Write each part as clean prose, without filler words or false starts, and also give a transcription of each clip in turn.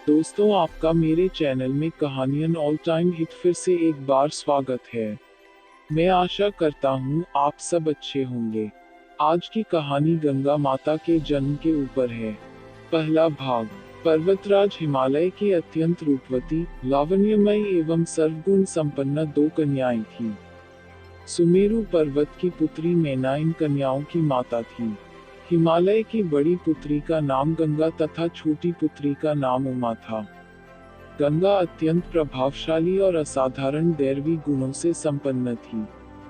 दोस्तों, आपका मेरे चैनल में कहानियन ऑल टाइम हिट फिर से एक बार स्वागत है। मैं आशा करता हूँ आप सब अच्छे होंगे। आज की कहानी गंगा माता के जन्म के ऊपर है। पहला भाग। पर्वतराज हिमालय की अत्यंत रूपवती, लावण्यमयी एवं सर्वगुण संपन्न दो कन्याएं थीं। सुमेरु पर्वत की पुत्री मैना इन कन्याओं की माता थी। हिमालय की बड़ी पुत्री का नाम गंगा तथा छोटी पुत्री का नाम उमा था। गंगा अत्यंत प्रभावशाली और असाधारण दैवी गुणों से संपन्न थी।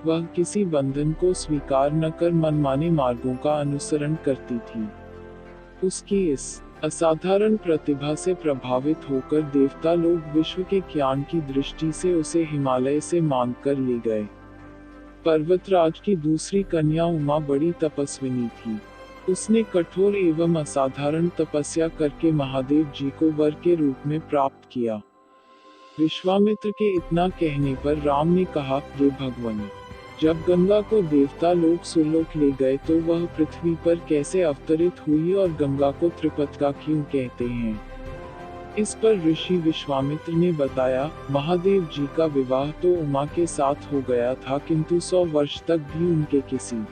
वह किसी बंधन को स्वीकार न कर मनमाने मार्गों का अनुसरण करती थी। उसकी इस असाधारण प्रतिभा से प्रभावित होकर देवता लोग विश्व के ज्ञान की दृष्टि से उसे हिमालय से मांग कर ले गए। पर्वतराज की दूसरी कन्या उमा बड़ी तपस्विनी थी। उसने कठोर एवं असाधारण तपस्या करके महादेव जी को वर के रूप में प्राप्त किया। विश्वामित्र के इतना कहने पर राम ने कहा, हे भगवान, जब गंगा को देवता लोग सुरलोक ले गए तो वह पृथ्वी पर कैसे अवतरित हुई और गंगा को त्रिपतका क्यों कहते हैं? इस पर ऋषि विश्वामित्र ने बताया, महादेव जी का विवाह तो उमा के साथ हो गया था, किंतु 100 वर्ष तक भी उनके किसी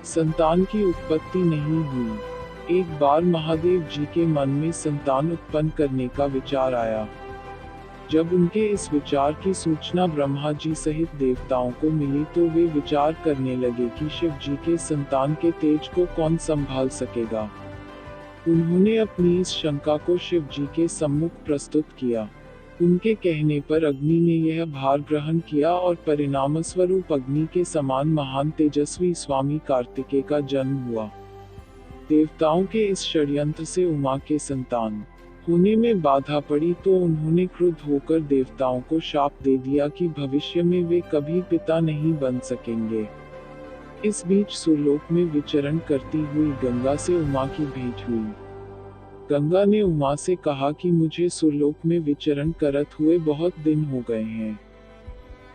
संतान की उत्पत्ति नहीं हुई। एक बार महादेव जी के मन में संतान उत्पन्न करने का विचार आया। जब उनके इस विचार की सूचना ब्रह्मा जी सहित देवताओं को मिली तो वे विचार करने लगे कि शिव जी के संतान के तेज को कौन संभाल सकेगा। उन्होंने अपनी इस शंका को शिव जी के सम्मुख प्रस्तुत किया। उनके कहने पर अग्नि ने यह भार ग्रहण किया और परिणामस्वरूप अग्नि के समान महान तेजस्वी स्वामी कार्तिकेय का जन्म हुआ। देवताओं के इस षड्यंत्र से उमा के संतान होने में बाधा पड़ी तो उन्होंने क्रुद्ध होकर देवताओं को शाप दे दिया कि भविष्य में वे कभी पिता नहीं बन सकेंगे। इस बीच सुरलोक में विचरण करती हुई गंगा से उमा की भेंट हुई। गंगा ने उमा से कहा कि मुझे सुरलोक में विचरण करत हुए बहुत दिन हो गए हैं।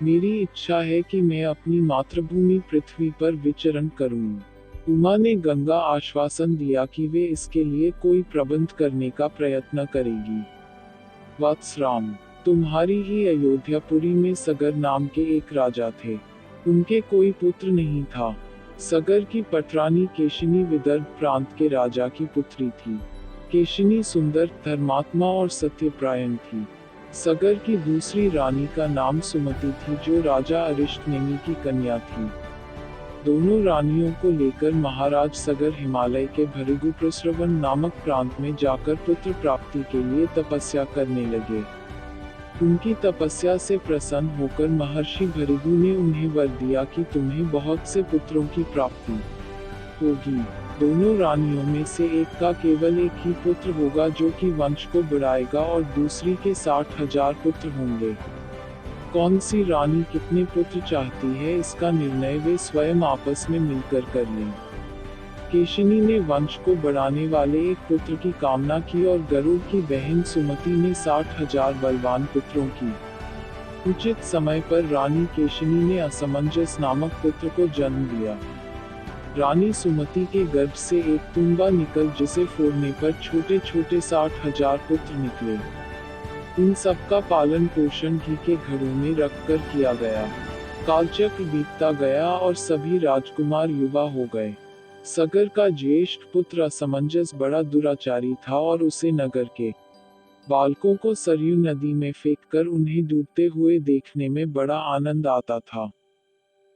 मेरी इच्छा है कि मैं अपनी मातृभूमि पृथ्वी पर विचरण करूं। उमा ने गंगा आश्वासन दिया कि वे इसके लिए कोई प्रबंध करने का प्रयत्न करेगी। वत्सराम, तुम्हारी ही अयोध्यापुरी में सगर नाम के एक राजा थे। उनके कोई पुत्र नहीं था। सगर की पटरानी केशिनी विदर्भ प्रांत के राजा की पुत्री थी। केशिनी सुंदर, धर्मात्मा और सत्यप्रायण थी। सगर की दूसरी रानी का नाम सुमति थी, जो राजा अरिष्टनेमि की कन्या थी। दोनों रानियों को लेकर महाराज सगर हिमालय के भृगु प्रस्रवण नामक प्रांत में जाकर पुत्र प्राप्ति के लिए तपस्या करने लगे। उनकी तपस्या से प्रसन्न होकर महर्षि भृगु ने उन्हें वर दिया कि तुम्हें बहुत से पुत्रों की प्राप्ति होगी। दोनों रानियों में से एक का केवल एक ही पुत्र होगा जो कि वंश को बढ़ाएगा और दूसरी के 60,000 पुत्र होंगे। कौन सी रानी कितने पुत्र चाहती है, इसका निर्णय वे स्वयं आपस में मिलकर कर लें। केशिनी ने वंश को बढ़ाने वाले एक पुत्र की कामना की और गरुड़ की बहन सुमति ने 60,000 बलवान पुत्रों की। उचित समय पर रानी केशिनी ने असमंजस नामक पुत्र को जन्म दिया। रानी सुमति के गर्भ से एक तुंबा निकल जिसे फोड़ने पर छोटे छोटे 60,000 पुत्र निकले। इन सबका पालन पोषण घी के घड़ों में रखकर किया गया। कालचक्र बीतता गया और सभी राजकुमार युवा हो गए। सगर का ज्येष्ठ पुत्र असमंजस बड़ा दुराचारी था और उसे नगर के बालकों को सरयू नदी में फेंककर उन्हें डूबते हुए देखने में बड़ा आनंद आता था।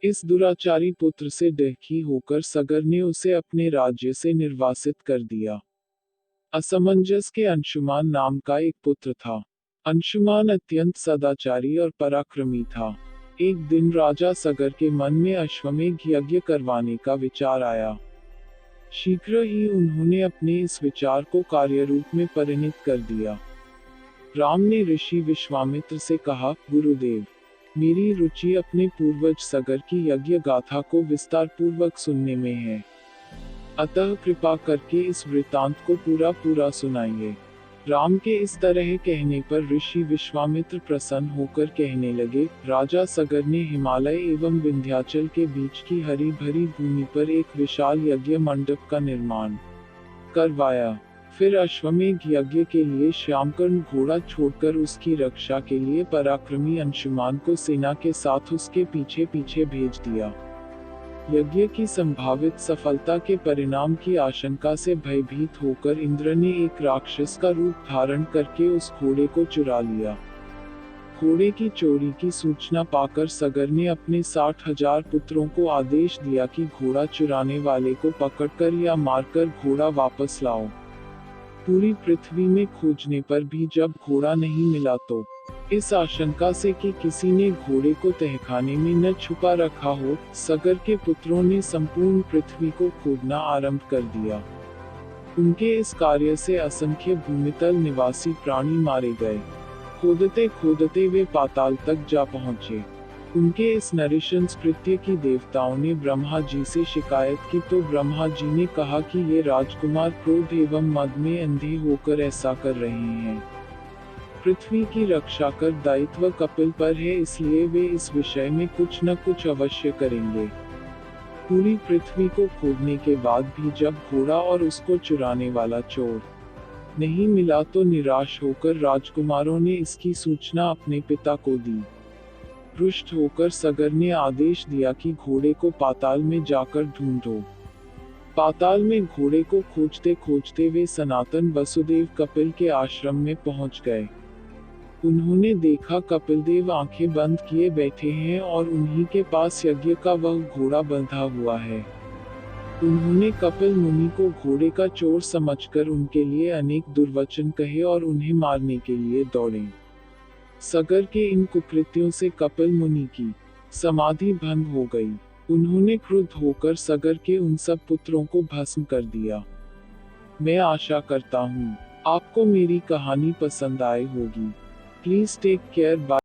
इस दुराचारी पुत्र से दुखी होकर सगर ने उसे अपने राज्य से निर्वासित कर दिया। असमंजस के अंशुमान नाम का एक पुत्र था। अंशुमान अत्यंत सदाचारी और पराक्रमी था। एक दिन राजा सगर के मन में अश्वमेघ यज्ञ करवाने का विचार आया। शीघ्र ही उन्होंने अपने इस विचार को कार्य रूप में परिणत कर दिया। राम ने ऋषि विश्वामित्र से कहा, गुरुदेव, मेरी रुचि अपने पूर्वज सगर की यज्ञ गाथा को विस्तार पूर्वक सुनने में है। अतः कृपा करके इस वृत्तांत को पूरा सुनाइए। राम के इस तरह कहने पर ऋषि विश्वामित्र प्रसन्न होकर कहने लगे, राजा सगर ने हिमालय एवं विंध्याचल के बीच की हरी भरी भूमि पर एक विशाल यज्ञ मंडप का निर्माण करवाया। फिर अश्वमेध यज्ञ के लिए श्यामकर्ण घोड़ा छोड़कर उसकी रक्षा के लिए पराक्रमी अंशुमान को सेना के साथ उसके पीछे पीछे भेज दिया। यज्ञ की संभावित सफलता के परिणाम की आशंका से भयभीत होकर इंद्र ने एक राक्षस का रूप धारण करके उस घोड़े को चुरा लिया। घोड़े की चोरी की सूचना पाकर सगर ने अपने 60,000 पुत्रों को आदेश दिया कि घोड़ा चुराने वाले को पकड़कर या मारकर घोड़ा वापस लाओ। पूरी पृथ्वी में खोजने पर भी जब घोड़ा नहीं मिला तो इस आशंका से कि किसी ने घोड़े को तहखाने में न छुपा रखा हो, सगर के पुत्रों ने संपूर्ण पृथ्वी को खोदना आरंभ कर दिया। उनके इस कार्य से असंख्य भूमितल निवासी प्राणी मारे गए। खोदते खोदते वे पाताल तक जा पहुँचे। उनके इस नृशंस कृत्य की देवताओं ने ब्रह्मा जी से शिकायत की तो ब्रह्मा जी ने कहा कि ये राजकुमार क्रोध एवं मद में अंधे होकर ऐसा कर रहे हैं। पृथ्वी की रक्षा कर दायित्व कपिल पर है, इसलिए वे इस विषय में कुछ न कुछ अवश्य करेंगे। पूरी पृथ्वी को खोदने के बाद भी जब घोड़ा और उसको चुराने वाला चोर नहीं मिला तो निराश होकर राजकुमारों ने इसकी सूचना अपने पिता को दी। रुष्ट होकर सगर ने आदेश दिया कि घोड़े को पाताल में जाकर ढूंढो। पाताल में घोड़े को खोजते खोजते वे सनातन वसुदेव कपिल के आश्रम में पहुंच गए। उन्होंने देखा कपिलदेव आंखें बंद किए बैठे हैं और उन्हीं के पास यज्ञ का वह घोड़ा बंधा हुआ है। उन्होंने कपिल मुनि को घोड़े का चोर समझकर उनके लिए अनेक दुर्वचन कहे और उन्हें मारने के लिए दौड़े। सगर के इन कुकृत्यों से कपिल मुनि की समाधि भंग हो गई। उन्होंने क्रुद्ध होकर सगर के उन सब पुत्रों को भस्म कर दिया। मैं आशा करता हूँ आपको मेरी कहानी पसंद आई होगी। Please take care. बाय।